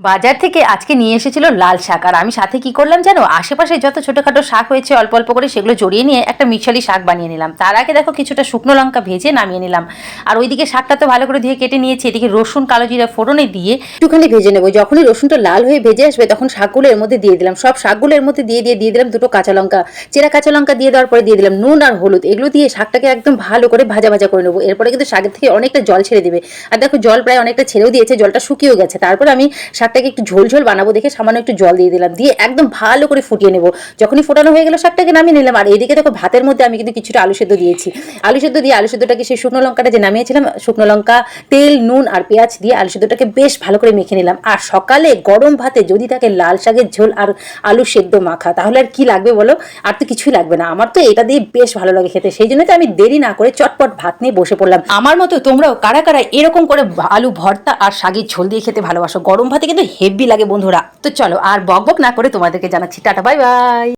বাজার থেকে আজকে নিয়ে এসেছিল লাল শাক। আর আমি সাথে কি করলাম জানো, আশেপাশে যত ছোটখাটো শাক হয়েছে অল্প অল্প করে সেগুলো জড়িয়ে নিয়ে একটা মিশালি শাক বানিয়ে নিলাম। তার আগে দেখো কিছুটা শুকনো লঙ্কা ভেজে নামিয়ে নিলাম। আর ওইদিকে শাকটা তো ভালো করে ধুয়ে কেটে নিয়েছি। এদিকে রসুন কালো জিরা ফোড়নে দিয়ে একটুখানি ভেজে নেবো। যখনই রসুনটা লাল হয়ে ভেজে আসবে তখন শাকগুলো এর মধ্যে দিয়ে দিলাম। সব শাকগুলো এর মধ্যে দিয়ে দিলাম দুটো কাঁচা লঙ্কা, চেরা কাঁচা লঙ্কা দিয়ে দেওয়ার পরে দিয়ে দিলাম নুন আর হলুদ। এগুলো দিয়ে শাকটাকে একদম ভালো করে ভাজা ভাজা করে নেবো। এরপরে কিন্তু শাকের থেকে অনেকটা জল ছেড়ে দিবে। আর দেখো জল প্রায় অনেকটা ছেড়েও দিয়েছে, জলটা শুকিয়েও গেছে। তারপর আমি শাকটাকে একটু ঝোল ঝোল বানাবো দেখে সামান্য একটু জল দিয়ে দিলাম, দিয়ে একদম ভালো করে ফুটিয়ে নেবো। যখনই ফোটানো হয়ে গেল শাকটাকে নামিয়ে নিলাম। আর এদিকে দেখো ভাতের মধ্যে আমি কিন্তু কিছুটা আলু সেদ্ধ দিয়েছি। আলু সেদ্ধ দিয়ে আলু সেদ্ধটাকে সেই শুকনো লঙ্কাটা যে নামিয়েছিলাম, শুকনো লঙ্কা তেল নুন আর পেঁয়াজ দিয়ে আলু সেদ্ধটাকে বেশ ভালো করে মেখে নিলাম। আর সকালে গরম ভাতে যদি থাকে লাল শাকের ঝোল আর আলু সেদ্ধ মাখা, তাহলে আর কি লাগবে বলো? আর তো কিছুই লাগবে না। আমার তো এটা দিয়ে বেশ ভালো লাগে খেতে। সেই জন্য তো আমি দেরি না করে চটপট ভাত নিয়ে বসে পড়লাম। আমার মতো তোমরাও কারা কারা এরকম করে আলু ভর্তা আর শাকের ঝোল দিয়ে খেতে ভালোবাসো? গরম ভাতে কিন্তু হেভি লাগে বন্ধুরা। তো চলো আর বকবক না করে তোমাদেরকে জানাচ্ছি টাটা, বাই বাই।